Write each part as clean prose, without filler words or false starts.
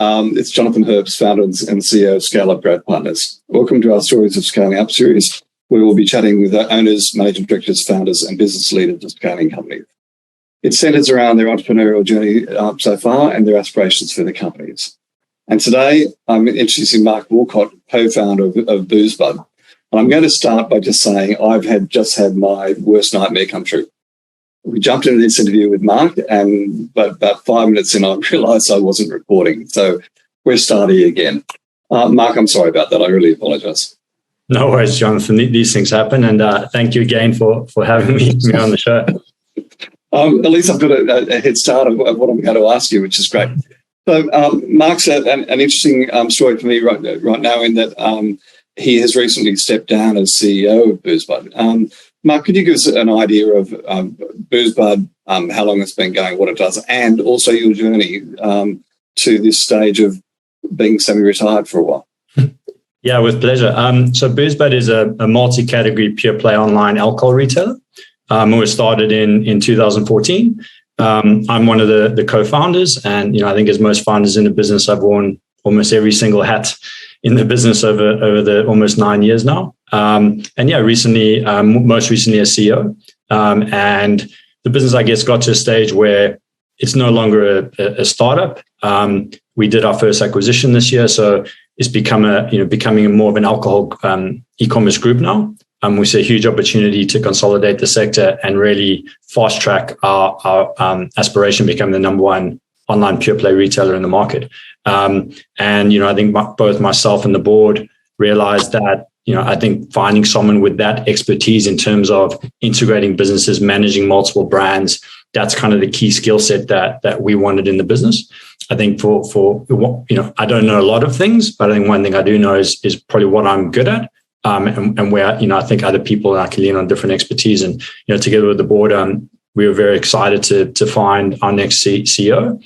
It's Jonathan Herbst, founder and CEO of ScaleUp GROWTH Partners. Welcome to our Stories of Scaling Up series, where we'll be chatting with the owners, managing directors, founders, and business leaders of scaling companies. It centers around their entrepreneurial journey so far and their aspirations for their companies. And today, I'm introducing Mark Woollcott, co-founder of BoozeBud. And I'm going to start by just saying I've just had my worst nightmare come true. We jumped into this interview with Mark, but about 5 minutes in, I realised I wasn't recording. So we're starting again. Mark, I'm sorry about that. I really apologise. No worries, Jonathan. These things happen. And thank you again for having me on the show. At least I've got a head start of what I'm going to ask you, which is great. So Mark's an interesting story for me right now in that he has recently stepped down as CEO of BoozeBud. Mark, could you give us an idea of BoozeBud, how long it's been going, what it does, and also your journey to this stage of being semi-retired for a while? Yeah, with pleasure. So BoozeBud is a multi-category pure-play online alcohol retailer. We were started in 2014. I'm one of the co-founders, and I think as most founders in the business, I've worn almost every single hat in the business over the almost 9 years now. And yeah, most recently as CEO. And the business, I guess, got to a stage where it's no longer a startup. We did our first acquisition this year, so it's becoming more of an alcohol e-commerce group now. We see a huge opportunity to consolidate the sector and really fast track our aspiration, become the number one online pure play retailer in the market. And I think both myself and the board realized that I think finding someone with that expertise in terms of integrating businesses, managing multiple brands, that's kind of the key skill set that we wanted in the business. I think for I don't know a lot of things, but I think one thing I do know is probably what I'm good at. And where, I think other people can lean on different expertise. And, together with the board, we were very excited to find our next CEO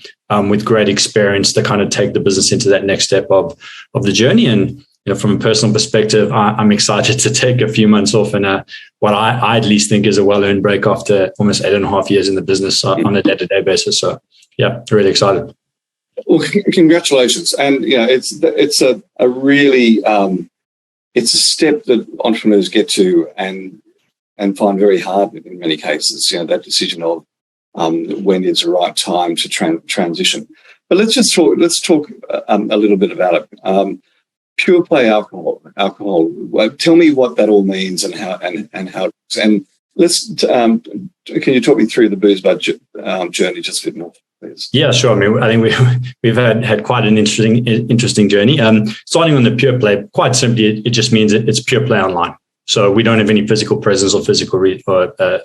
with great experience to kind of take the business into that next step of the journey. And, from a personal perspective, I'm excited to take a few months off and what I at least think is a well-earned break after almost 8.5 years in the business on a day-to-day basis. So, yeah, really excited. Well, congratulations. And, it's a really... it's a step that entrepreneurs get to and find very hard in many cases, that decision of when is the right time to transition. But let's talk a little bit about it. Pure play alcohol. Tell me what that all means and how and let's can you talk me through the BoozeBud journey just a bit more, please? Yeah, sure. I think we've had quite an interesting journey. Starting on the pure play, quite simply, it just means it's pure play online. So we don't have any physical presence or physical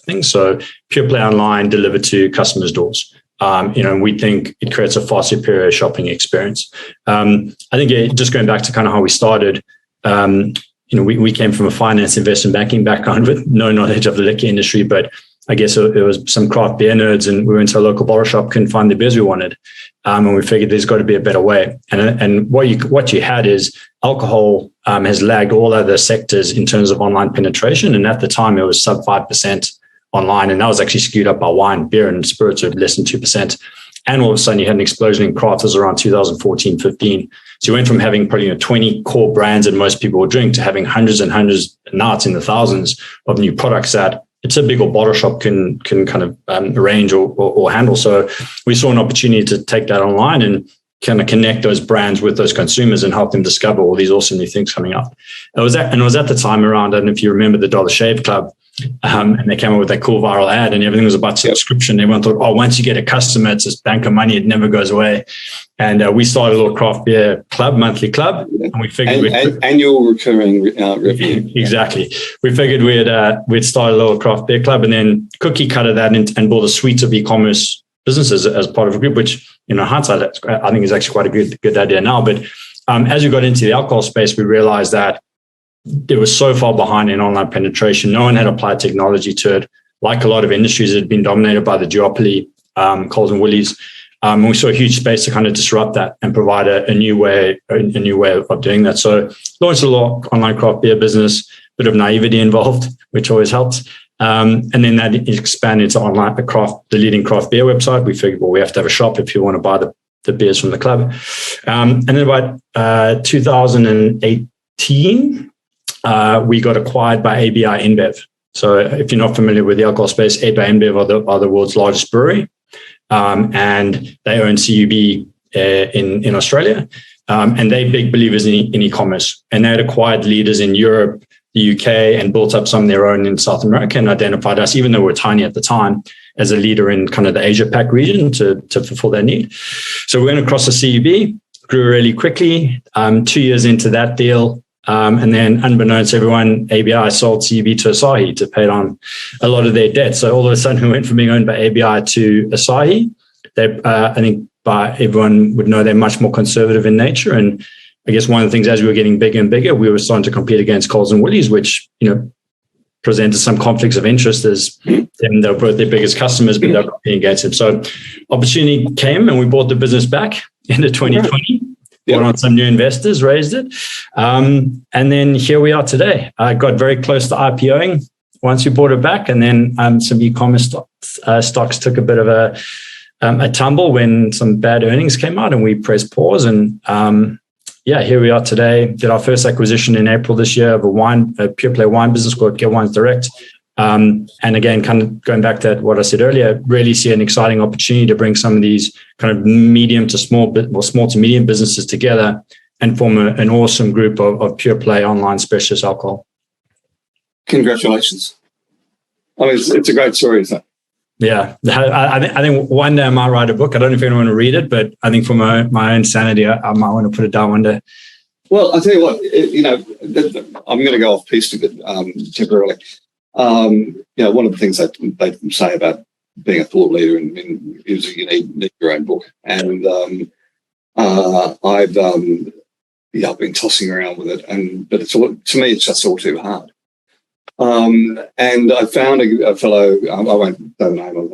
things. So pure play online delivered to customers' doors. We think it creates a far superior shopping experience. I think just going back to kind of how we started, we came from a finance investment banking background with no knowledge of the liquor industry, but I guess it was some craft beer nerds, and we went to a local bottle shop, couldn't find the beers we wanted. And we figured there's got to be a better way. And what you had is alcohol has lagged all other sectors in terms of online penetration. And at the time, it was sub 5% online. And that was actually skewed up by wine, beer, and spirits are less than 2%. And all of a sudden, you had an explosion in craft. It was around 2014, 15. So you went from having probably 20 core brands that most people would drink to having hundreds and hundreds, now it's in the thousands of new products that a typical bottle shop can kind of arrange or handle. So we saw an opportunity to take that online and kind of connect those brands with those consumers and help them discover all these awesome new things coming up. It was at the time around, I don't know if you remember the Dollar Shave Club, and they came up with that cool viral ad and everything was about subscription. Everyone thought, once you get a customer, it's this bank of money, it never goes away. And we started a little craft beer club, monthly club, and we figured annual recurring revenue. Exactly. We figured we'd start a little craft beer club and then cookie cutter that and build a suite of e-commerce businesses as part of a group, which in hindsight, I think is actually quite a good idea now. But as we got into the alcohol space, we realized that it was so far behind in online penetration. No one had applied technology to it. Like a lot of industries, it had been dominated by the duopoly, Coles and Woolies. And we saw a huge space to kind of disrupt that and provide a new way of doing that. So launched a little online craft beer business, bit of naivety involved, which always helps. And then that expanded to online, the leading craft beer website. We figured, well, we have to have a shop if you want to buy the beers from the club. And then about 2018, we got acquired by ABI InBev. So if you're not familiar with the alcohol space, ABI InBev are the world's largest brewery, and they own CUB in Australia. And they're big believers in e-commerce. And they had acquired leaders in Europe, the UK, and built up some of their own in South America, and identified us, even though we were tiny at the time, as a leader in kind of the Asia Pac region to fulfill their need. So we went across the CUB, grew really quickly. 2 years into that deal, and then unbeknownst to everyone, ABI sold CUB to Asahi to pay on a lot of their debt. So all of a sudden we went from being owned by ABI to Asahi. They, I think everyone would know they're much more conservative in nature. And I guess one of the things, as we were getting bigger and bigger, we were starting to compete against Coles and Woolies, which, presented some conflicts of interest as they were both their biggest customers, but they were competing against them. So opportunity came and we bought the business back into 2020. Brought on some new investors, raised it. And then here we are today. I got very close to IPOing once we bought it back. And then some e-commerce stocks took a bit of a tumble when some bad earnings came out, and we pressed pause. And here we are today. Did our first acquisition in April this year of a pure play wine business called Get Wines Direct. And again, kind of going back to what I said earlier, really see an exciting opportunity to bring some of these kind of medium to small to medium businesses together and form an awesome group of pure play online specialist alcohol. Congratulations. I mean, it's a great story, isn't it? Yeah. I think one day I might write a book. I don't know if anyone want to read it, but I think for my own sanity, I might want to put it down one day. Well, I'll tell you what, I'm going to go off piece with it temporarily. One of the things that they say about being a thought leader is you need your own book. And I've been tossing around with it, but to me it's just all too hard. And I found a fellow, I won't say the name of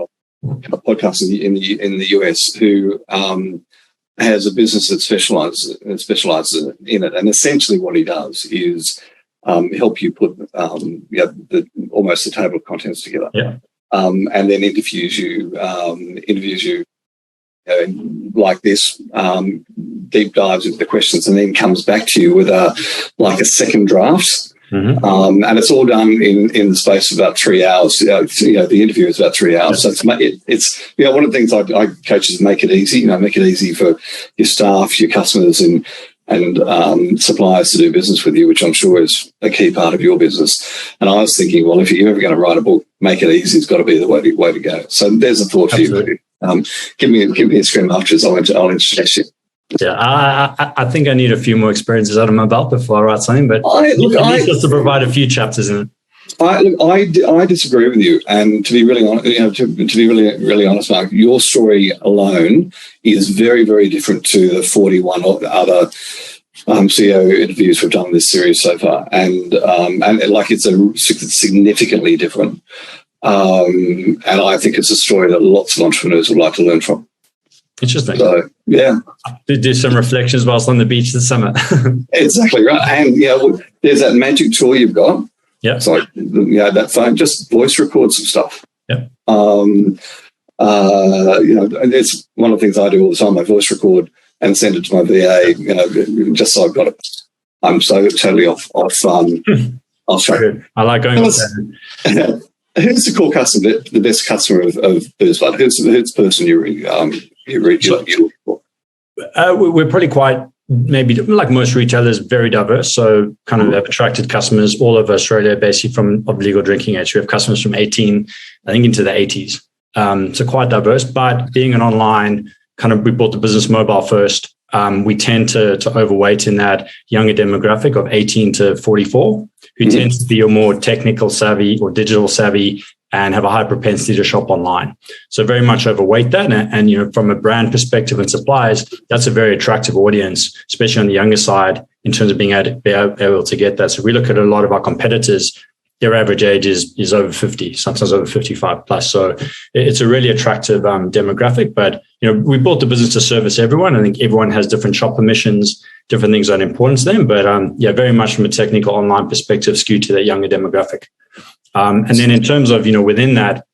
a podcast in the US who has a business that specializes in it. And essentially what he does is help you put almost the table of contents together, and then interviews you like this, deep dives into the questions, and then comes back to you with a second draft. Mm-hmm. And it's all done in the space of about 3 hours. The interview is about 3 hours. So it's one of the things I coach is make it easy. Make it easy for your staff, your customers, and suppliers to do business with you, which I'm sure is a key part of your business. And I was thinking, well, if you're ever going to write a book, make it easy. It's got to be the way to go. So there's a thought for you. Give me a scream afterwards. I'll introduce you. Yeah, I think I need a few more experiences out of my belt before I write something, but just to provide a few chapters in it. I disagree with you, and to be really honest, to be really honest, Mark, your story alone is very, very different to the 41 other CEO interviews we've done in this series so far, and it's significantly different. And I think it's a story that lots of entrepreneurs would like to learn from. Interesting. So, yeah. Did do some reflections whilst on the beach this summer. Exactly right. And there's that magic tool you've got. Yeah. It's like that phone, just voice record some stuff. Yeah. It's one of the things I do all the time. I voice record and send it to my VA, just so I've got it. I'm so totally off I'll show you. I like going with that. Who's the core customer, the best customer of BoozeBud? Who's the person you look for? We're probably quite, maybe like most retailers, very diverse. So kind of have attracted customers all over Australia, basically of legal drinking age. We have customers from 18, I think, into the 80s. So quite diverse. But being an online, we bought the business mobile first. We tend to overweight in that younger demographic of 18 to 44, who tends to be a more technical savvy or digital savvy and have a high propensity to shop online. So very much overweight that. And from a brand perspective and suppliers, that's a very attractive audience, especially on the younger side, in terms of being able to get that. So we look at a lot of our competitors, their average age is over 50, sometimes over 55 plus. So it's a really attractive demographic. But, we built the business to service everyone. I think everyone has different shop permissions, different things that are important to them. But very much from a technical online perspective, skewed to that younger demographic. And then in terms of, within that,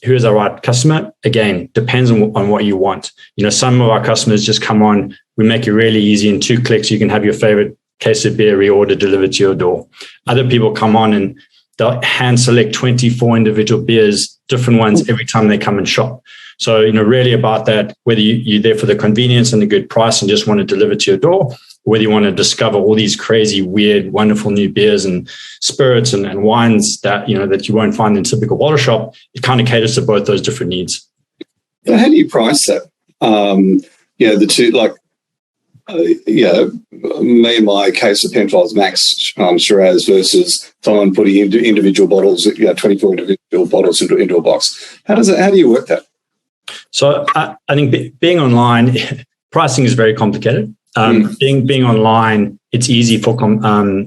who is our right customer? Again, depends on what you want. Some of our customers just come on, we make it really easy. In 2 clicks, you can have your favorite case of beer reordered, delivered to your door. Other people come on and they'll hand select 24 individual beers, different ones every time they come and shop. So, really about that, whether you're there for the convenience and the good price and just want to deliver to your door, or whether you want to discover all these crazy, weird, wonderful new beers and spirits and wines that, that you won't find in typical bottle shop, it kind of caters to both those different needs. So how do you price that? The two, me and my case of Penfolds Max Shiraz versus someone putting individual bottles, 24 individual bottles into a box. How do you work that? So I think being online, pricing is very complicated. Being online, it's easy for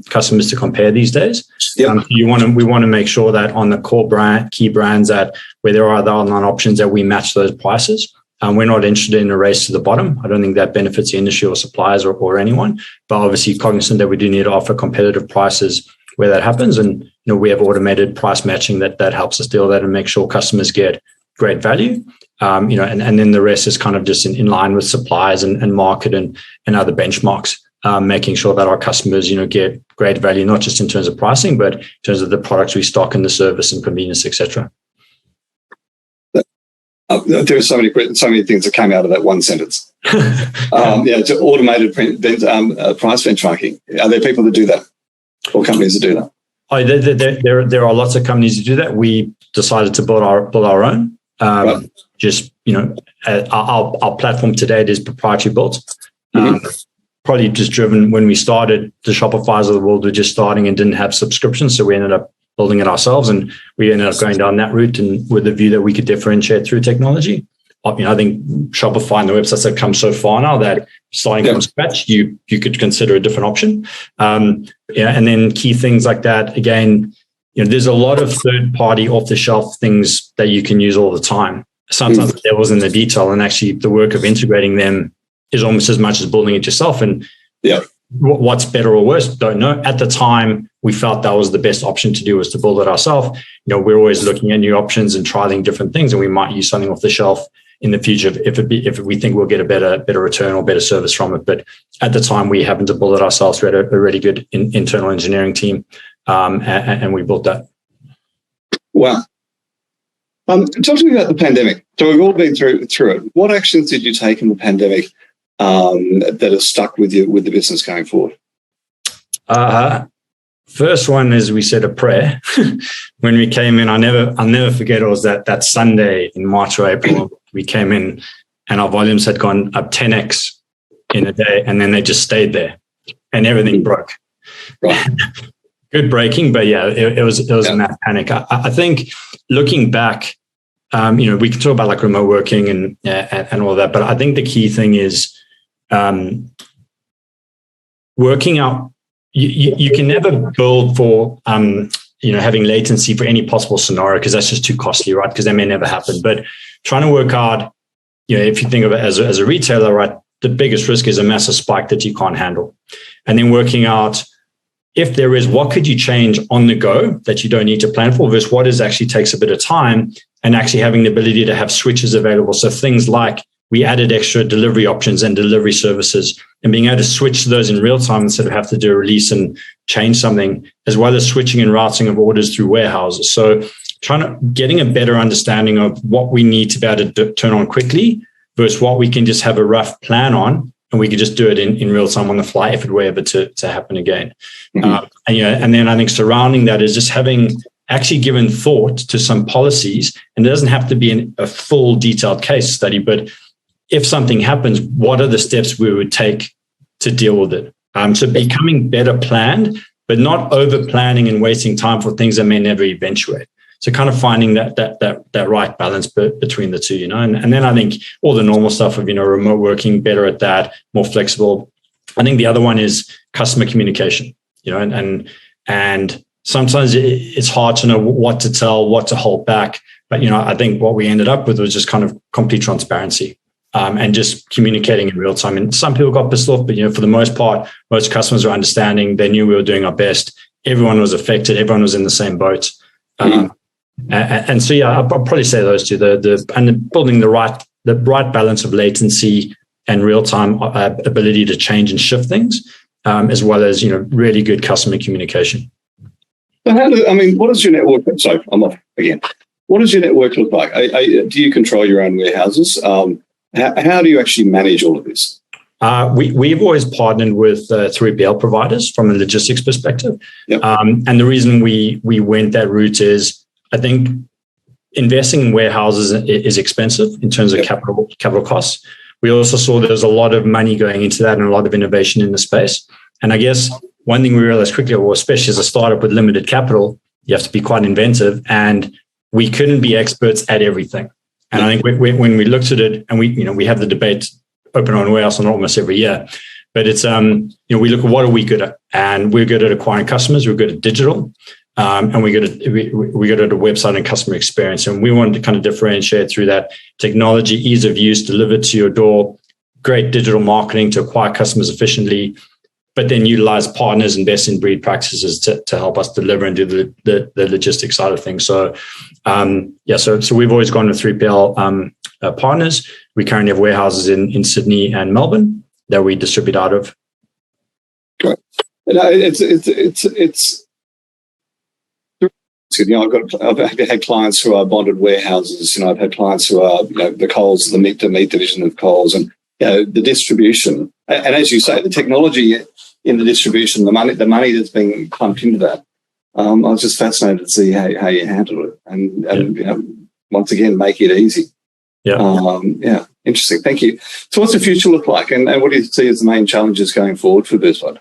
customers to compare these days. Yep. We want to make sure that on the core key brands that where there are other online options that we match those prices. We're not interested in a race to the bottom. I don't think that benefits the industry or suppliers or anyone. But obviously, cognizant that we do need to offer competitive prices where that happens, and we have automated price matching that helps us deal with that and make sure customers get great value. And then the rest is kind of just in line with suppliers and market and other benchmarks, making sure that our customers, get great value, not just in terms of pricing, but in terms of the products we stock and the service and convenience, etc. There are so many things that came out of that one sentence. It's automated price benchmarking. Are there people that do that, or companies that do that? Oh, there are lots of companies that do that. We decided to build our own. Right. Just our platform today is proprietary built. Probably just driven when we started. The Shopify's of the world were just starting and didn't have subscriptions, so we ended up building it ourselves, and we ended up going down that route and with the view that we could differentiate through technology. I think Shopify and the websites have come so far now that starting from scratch, you could consider a different option. And then key things like that. Again, there's a lot of third-party off-the-shelf things that you can use all the time. Sometimes the devil's in the detail, and actually the work of integrating them is almost as much as building it yourself. And what's better or worse, don't know. At the time, we felt that was the best option to do, was to build it ourselves. We're always looking at new options and trialing different things, and we might use something off the shelf in the future if we think we'll get a better return or better service from it. But at the time, we happened to build it ourselves. We had a really good internal engineering team, and we built that. Wow. Talk to me about the pandemic. So we've all been through it. What actions did you take in the pandemic that have stuck with you with the business going forward? First one is we said a prayer when we came in. I'll never forget. It was that Sunday in March or April. We came in and our volumes had gone up 10x in a day, and then they just stayed there, and everything broke. Right. Good breaking, but it was a mad panic. I think looking back, we can talk about like remote working and all that, but I think the key thing is working out. You can never build for having latency for any possible scenario, because that's just too costly, right? Because that may never happen. But trying to work out, if you think of it as a retailer, right, the biggest risk is a massive spike that you can't handle, and then working out if there is, what could you change on the go that you don't need to plan for, versus what is actually takes a bit of time, and actually having the ability to have switches available. So things like we added extra delivery options and delivery services, and being able to switch to those in real time instead of have to do a release and change something, as well as switching and routing of orders through warehouses. So getting a better understanding of what we need to be able to turn on quickly versus what we can just have a rough plan on, and we could just do it in real time on the fly if it were ever to happen again. And then I think surrounding that is just having actually given thought to some policies, and it doesn't have to be a full detailed case study, but if something happens, what are the steps we would take to deal with it? So becoming better planned, but not over planning and wasting time for things that may never eventuate. So kind of finding that right balance between the two, and then I think all the normal stuff of, remote working, better at that, more flexible. I think the other one is customer communication, and sometimes it's hard to know what to tell, what to hold back. But, I think what we ended up with was just kind of complete transparency. And just communicating in real time. And some people got pissed off, but for the most part, most customers were understanding. They knew we were doing our best. Everyone was affected. Everyone was in the same boat. And so, yeah, I'll probably say those two, and building the right balance of latency and real-time ability to change and shift things, as well as, really good customer communication. So what does your network, sorry, I'm off again. What does your network look like? Do you control your own warehouses? How do you actually manage all of this? We've always partnered with 3PL providers from a logistics perspective. Yep. And the reason we went that route is, I think investing in warehouses is expensive in terms of capital costs. We also saw there's a lot of money going into that and a lot of innovation in the space. And I guess one thing we realized quickly, well, especially as a startup with limited capital, you have to be quite inventive, and we couldn't be experts at everything. And I think when we looked at it, and we have the debate open on warehouse on almost every year, but it's we look at what are we good at, and we're good at acquiring customers, we're good at digital, and we're good at a website and customer experience. And we wanted to kind of differentiate through that technology, ease of use, delivered to your door, great digital marketing to acquire customers efficiently, but then utilize partners and best in breed practices to help us deliver and do the logistics side of things. So, so we've always gone with 3PL partners. We currently have warehouses in Sydney and Melbourne that we distribute out of. Great. It's I've had clients who are bonded warehouses. I've had clients who are the Coles, the meat division of Coles, and the distribution. And as you say, the technology in the distribution, the money that's being pumped into that. I was just fascinated to see how you handle it, and once again, make it easy. Yeah. Interesting. Thank you. So, what's the future look like, and what do you see as the main challenges going forward for BoozeBud?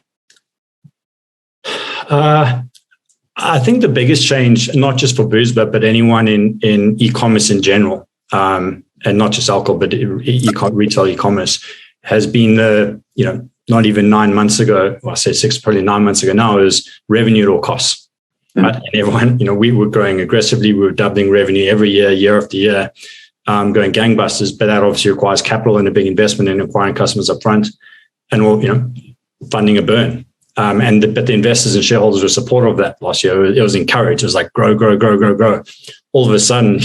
I think the biggest change, not just for BoozeBud, but anyone in e-commerce in general, and not just alcohol, but retail e-commerce, has been not even 9 months ago, well, I say probably 9 months ago now, is revenue at all costs. Right? And everyone, we were growing aggressively. We were doubling revenue every year after year, going gangbusters. But that obviously requires capital and a big investment in acquiring customers up front, and funding a burn. But the investors and shareholders were supportive of that last year. It was encouraged. It was like grow. All of a sudden,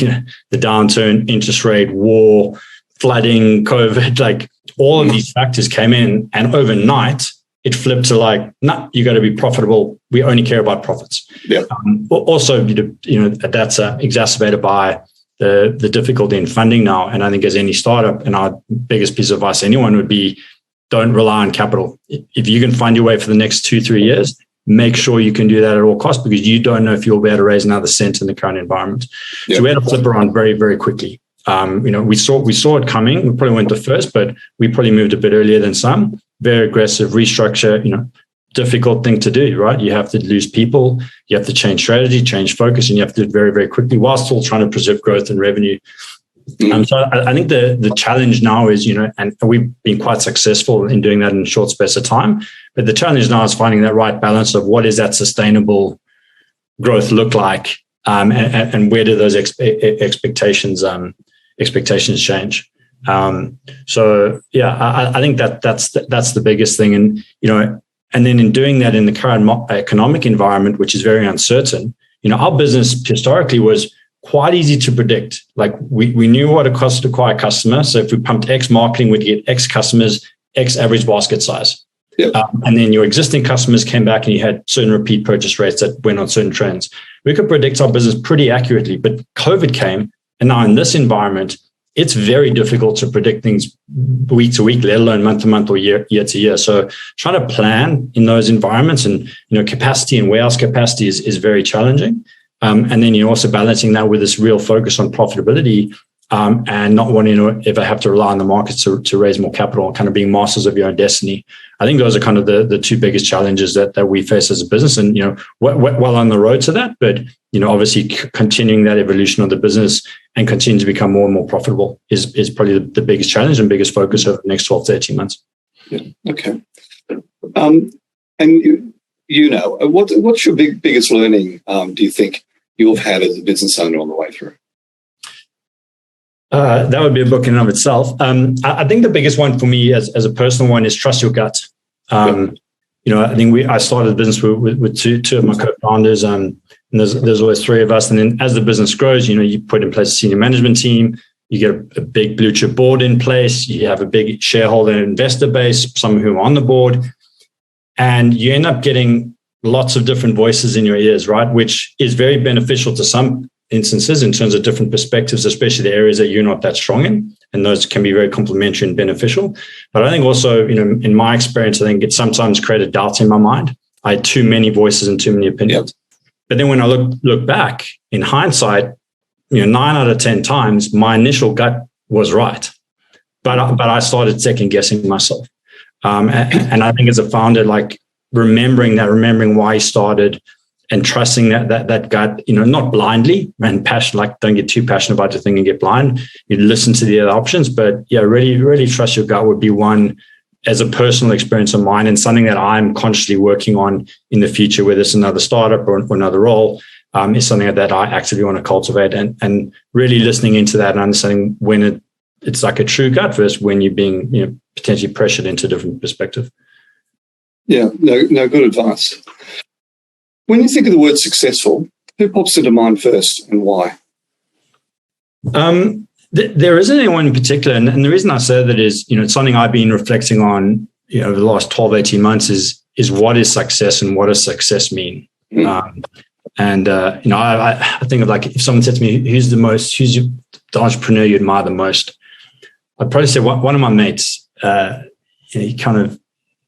the downturn, interest rate, war, flooding, COVID, like all of these factors came in, and overnight it flipped to like, nah, you got to be profitable. We only care about profits. Yeah. Also, that's exacerbated by the difficulty in funding now. And I think as any startup, and our biggest piece of advice to anyone would be, don't rely on capital. If you can find your way for the next 2-3 years, make sure you can do that at all costs, because you don't know if you'll be able to raise another cent in the current environment. Yeah. So we had to flip around very, very quickly. We saw it coming. We probably weren't the first, but we probably moved a bit earlier than some. Very aggressive restructure, difficult thing to do, right? You have to lose people, you have to change strategy, change focus, and you have to do it very, very quickly while still trying to preserve growth and revenue. So I think the challenge now is, and we've been quite successful in doing that in a short space of time, but the challenge now is finding that right balance of what is that sustainable growth look like, and where do those expectations change. I think that's the biggest thing. And then in doing that in the current economic environment, which is very uncertain, our business historically was quite easy to predict. Like we knew what it cost to acquire a customer. So if we pumped X marketing, we'd get X customers, X average basket size. Yep. And then your existing customers came back and you had certain repeat purchase rates that went on certain trends. We could predict our business pretty accurately, but COVID came. And now in this environment, it's very difficult to predict things week to week, let alone month to month or year to year. So trying to plan in those environments, and capacity and warehouse capacity is very challenging. And then you're also balancing that with this real focus on profitability, and not wanting to ever have to rely on the markets to raise more capital, and kind of being masters of your own destiny. I think those are kind of the two biggest challenges that we face as a business, and well on the road to that. But obviously continuing that evolution of the business and continue to become more and more profitable is probably the biggest challenge and biggest focus over the next 12 to 18 months. Yeah. Okay. And what's your biggest learning? Do you think you've had as a business owner on the way through? That would be a book in and of itself. I think the biggest one for me as a personal one is trust your gut. I think I started the business with two of my co-founders, and there's always three of us. And then as the business grows, you put in place a senior management team, you get a big blue chip board in place, you have a big shareholder and investor base, some who are on the board, and you end up getting lots of different voices in your ears, right? Which is very beneficial to some instances in terms of different perspectives, especially the areas that you're not that strong in. And those can be very complementary and beneficial. But I think also, in my experience, I think it sometimes created doubts in my mind. I had too many voices and too many opinions. Yep. But then when I look back in hindsight, 9 out of 10 times, my initial gut was right. But I started second guessing myself. And I think as a founder, like remembering why I started, and trusting that gut, not blindly and passion, like don't get too passionate about your thing and get blind. You listen to the other options, but yeah, really, really trust your gut would be one as a personal experience of mine, and something that I'm consciously working on in the future, whether it's another startup or another role, is something that I actively want to cultivate, and really listening into that and understanding when it's like a true gut versus when you're being potentially pressured into a different perspective. Yeah, no, good advice. When you think of the word successful, who pops into mind first and why? There isn't anyone in particular. And the reason I say that is, it's something I've been reflecting on, over the last 12, 18 months is what is success and what does success mean? I think of, like, if someone said to me, who's the entrepreneur you admire the most? I'd probably say one of my mates,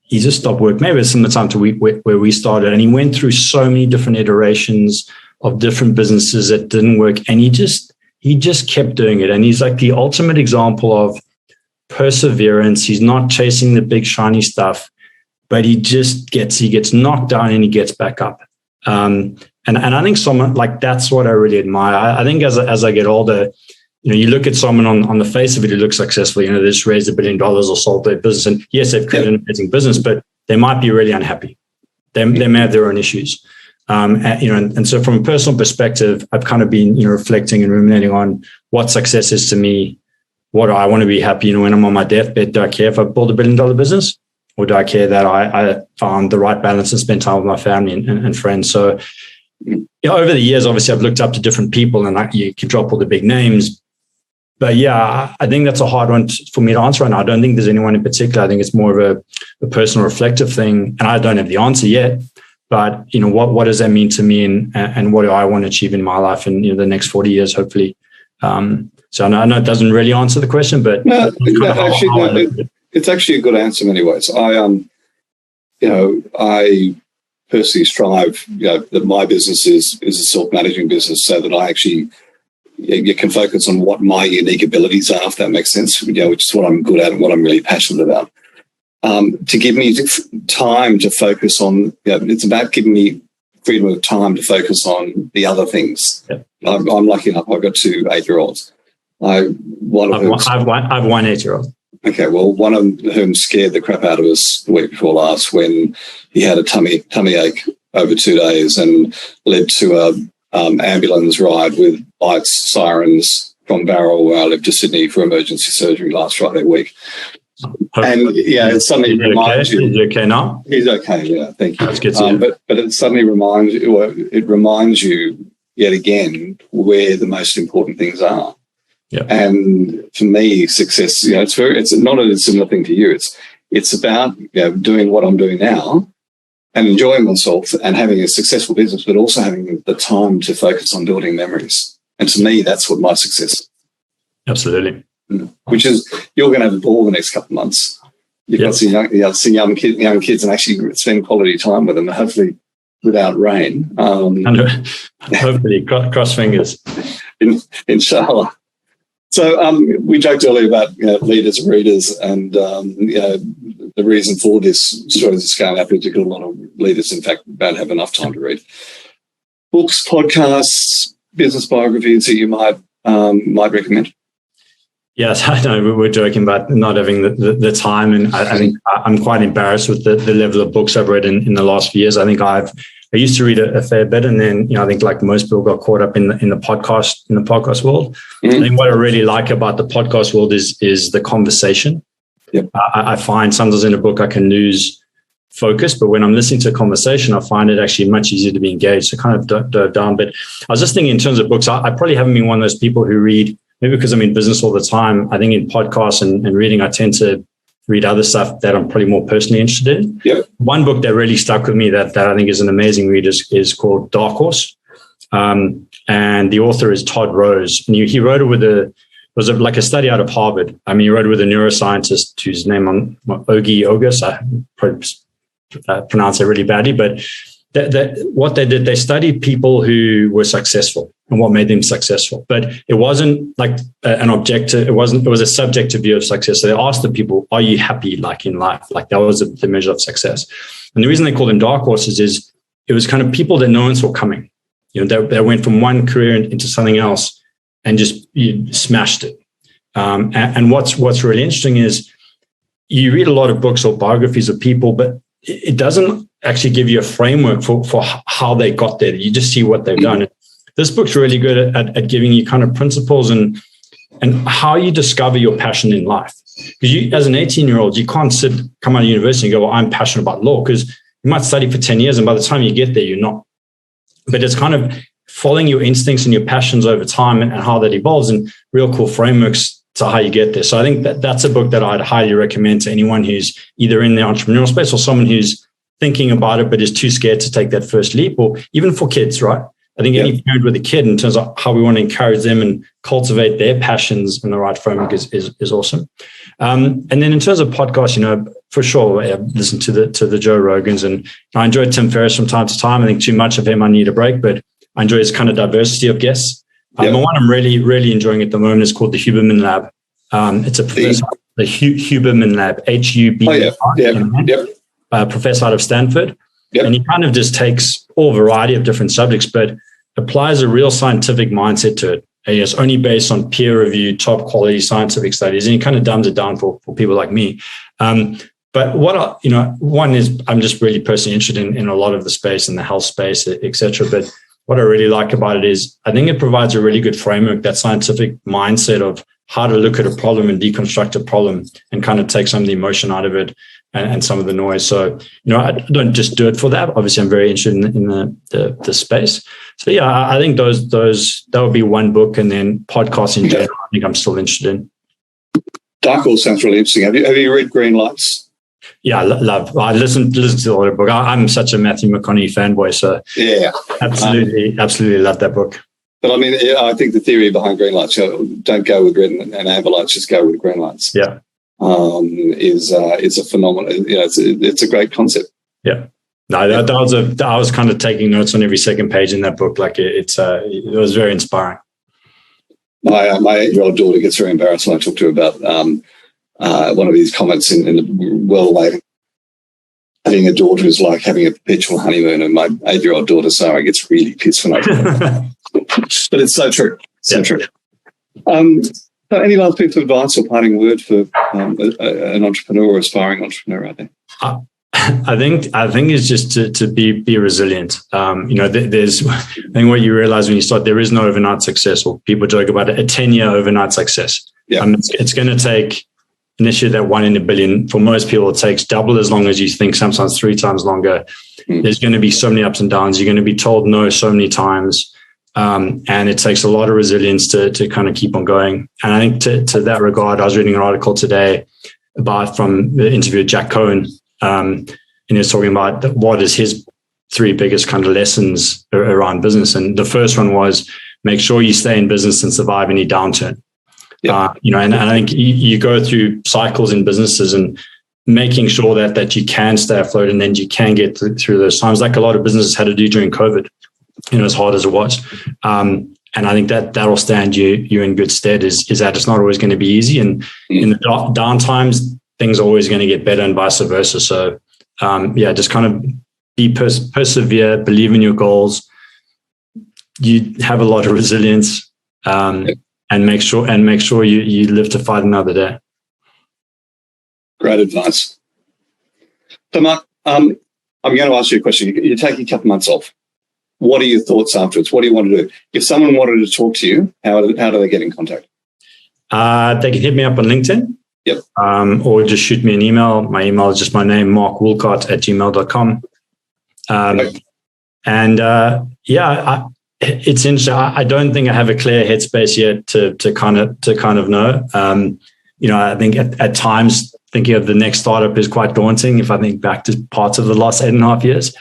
he just stopped work, maybe it's similar time to where we started, and he went through so many different iterations of different businesses that didn't work, and he just kept doing it. And he's like the ultimate example of perseverance. He's not chasing the big shiny stuff, but he gets knocked down and he gets back up. And I think someone like that's what I really admire. I think as I get older, you look at someone on the face of it who looks successful, they just raised $1 billion or sold their business. And yes, they've created an amazing business, but they might be really unhappy. They may have their own issues. And so from a personal perspective, I've kind of been, reflecting and ruminating on what success is to me. What do I want to be happy? When I'm on my deathbed, do I care if I build $1 billion business? Or do I care that I found the right balance and spend time with my family and friends? So, over the years, obviously, I've looked up to different people, and you can drop all the big names. But yeah, I think that's a hard one for me to answer right now. I don't think there's anyone in particular. I think it's more of a personal reflective thing, and I don't have the answer yet. But what does that mean to me, and what do I want to achieve in my life in the next 40 years, hopefully? So I know it doesn't really answer the question, but it's actually a good answer in many ways. I personally strive, that my business is a self-managing business, so that I actually you can focus on what my unique abilities are, if that makes sense, which is what I'm good at and what I'm really passionate about. To give me time to focus on, it's about giving me freedom of time to focus on the other things. Yeah. I'm lucky enough, I've got 2 8-year-olds. I have one 8-year-old. Okay, well, one of whom scared the crap out of us the week before last when he had a tummy ache over 2 days, and led to a ambulance ride with lights, sirens from Barrel, where I live, to Sydney for emergency surgery last Friday week. And it suddenly reminds you. Is he okay now? He's okay. Yeah, thank you. That's good to hear. But it suddenly reminds you yet again where the most important things are. Yeah. And for me, success, it's not a similar thing to you. It's about doing what I'm doing now and enjoying myself and having a successful business, but also having the time to focus on building memories. And to me, that's what my success is. Absolutely. Which is, you're going to have a ball the next couple of months. You've got some young kids and actually spend quality time with them, hopefully without rain. Hopefully, cross fingers. Inshallah. So we joked earlier about leaders and readers, and the reason for this Stories of Scaling Up is because a lot of leaders, in fact, don't have enough time to read. Books, podcasts, business biographies that you might recommend? Yes, I know we're joking about not having the time, and I think I'm quite embarrassed with the level of books I've read in the last few years. I think I used to read a fair bit, and then I think like most people got caught up in the podcast world. Mm-hmm. I think what I really like about the podcast world is the conversation. Yep. I find sometimes in a book I can lose focused, but when I'm listening to a conversation, I find it actually much easier to be engaged. So kind of dove down. But I was just thinking in terms of books, I probably haven't been one of those people who read, maybe because I'm in business all the time. I think in podcasts and reading, I tend to read other stuff that I'm probably more personally interested in. Yep. One book that really stuck with me that I think is an amazing read is called Dark Horse. And the author is Todd Rose. And he wrote it like a study out of Harvard. I mean, he wrote it with a neuroscientist whose name I'm Ogi Ogus. I probably pronounce it really badly, but what they did, they studied people who were successful and what made them successful. But it wasn't like an objective. It was a subjective view of success. So they asked the people, are you happy like in life? Like that was the measure of success. And the reason they called them dark horses is it was kind of people that no one saw coming. You know, they went from one career into something else and just smashed it. And what's really interesting is you read a lot of books or biographies of people, but it doesn't actually give you a framework for how they got there. You just see what they've done. This book's really good at giving you kind of principles and how you discover your passion in life. Because you, as an 18-year-old, you can't come out of university and go, well, I'm passionate about law, because you might study for 10 years and by the time you get there, you're not. But it's kind of following your instincts and your passions over time and how that evolves, and real cool frameworks to how you get there. So I think that's a book that I'd highly recommend to anyone who's either in the entrepreneurial space or someone who's thinking about it but is too scared to take that first leap, or even for kids, right? I think any parent with a kid, in terms of how we want to encourage them and cultivate their passions in the right framework is awesome. And then in terms of podcasts, for sure, I listen to the Joe Rogans, and I enjoy Tim Ferriss from time to time. I think too much of him, I need a break, but I enjoy his kind of diversity of guests. The one I'm really, really enjoying at the moment is called the Huberman Lab. It's a professor, the Huberman Lab, Huberman, professor out of Stanford. And he kind of just takes all variety of different subjects, but applies a real scientific mindset to it. And it's only based on peer-reviewed, top-quality scientific studies, and he kind of dumbs it down for people like me. But one is I'm just really personally interested in a lot of the space, in the health space, et cetera. But what I really like about it is I think it provides a really good framework, that scientific mindset of how to look at a problem and deconstruct a problem and kind of take some of the emotion out of it and some of the noise. So, I don't just do it for that. Obviously, I'm very interested in the space. So, yeah, I think that would be one book, and then podcasts in general, I think I'm still interested in. Dark Horse sounds really interesting. Have you read Green Lights? Yeah, I listen to the audiobook. I'm such a Matthew McConaughey fanboy, so yeah, absolutely love that book. But I mean, I think the theory behind Green Lights, don't go with red and amber lights, just go with green lights. Yeah. Is a phenomenal. It's a great concept. Yeah, no, I was kind of taking notes on every second page in that book. Like it was very inspiring. My 8-year-old daughter gets very embarrassed when I talk to her about one of these comments in the world of dating. Having a daughter is like having a perpetual honeymoon, and my 8-year-old daughter Sarah gets really pissed when I talk about that. But it's so true. So true. So any last piece of advice or parting word for an entrepreneur or aspiring entrepreneur out there? I think it's just to be resilient. There's I think what you realize when you start, there is no overnight success, or people joke about it, a 10-year overnight success. Yeah. It's going to take initially that 1 in a billion. For most people, it takes double as long as you think, sometimes 3 times longer. There's going to be so many ups and downs. You're going to be told no so many times. And it takes a lot of resilience to kind of keep on going. And I think to that regard, I was reading an article today from the interview with Jack Cohen, and he was talking about what is his 3 biggest kind of lessons around business. And the first one was make sure you stay in business and survive any downturn. Yeah. And I think you go through cycles in businesses, and making sure that you can stay afloat and then you can get through those times, like a lot of businesses had to do during COVID. As hard as it was. And I think that'll stand you in good stead is that it's not always going to be easy. And in the down times, things are always going to get better and vice versa. So, just kind of be persevere, believe in your goals. You have a lot of resilience, and make sure you live to fight another day. Great advice. So, Mark, I'm going to ask you a question. You're taking a couple of months off. What are your thoughts afterwards? What do you want to do? If someone wanted to talk to you, how do they get in contact? They can hit me up on LinkedIn. Yep. Or just shoot me an email. My email is just my name, markwoollcott@gmail.com. It's interesting. I don't think I have a clear headspace yet to kind of know. I think at times thinking of the next startup is quite daunting if I think back to parts of the last 8.5 years.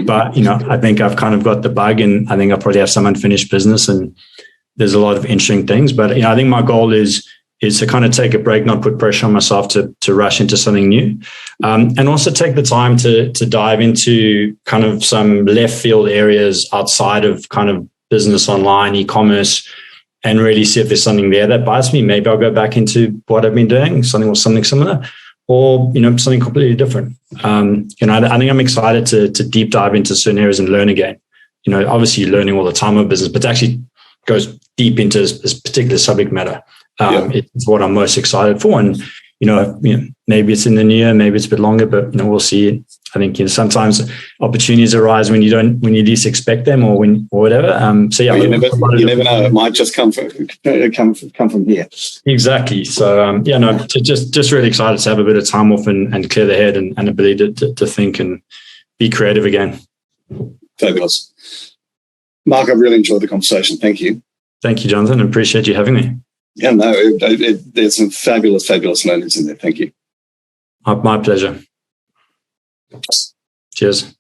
But, I think I've kind of got the bug, and I think I probably have some unfinished business, and there's a lot of interesting things. But, I think my goal is to kind of take a break, not put pressure on myself to rush into something new. And also take the time to dive into kind of some left field areas outside of kind of business online, e-commerce, and really see if there's something there that bites me. Maybe I'll go back into what I've been doing, something similar, or, something completely different. I think I'm excited to deep dive into certain areas and learn again. Obviously you're learning all the time of business, but to actually goes deep into this particular subject matter. It's what I'm most excited for. And, maybe it's in the new year, maybe it's a bit longer, but, we'll see. I think, sometimes opportunities arise when you least expect them, or whatever. You never know. It might just come from here. Exactly. So, just really excited to have a bit of time off and clear the head and ability to think and be creative again. Fabulous. Mark, I've really enjoyed the conversation. Thank you. Thank you, Jonathan. I appreciate you having me. Yeah, no, there's some fabulous learnings in there. Thank you. My pleasure. Cheers.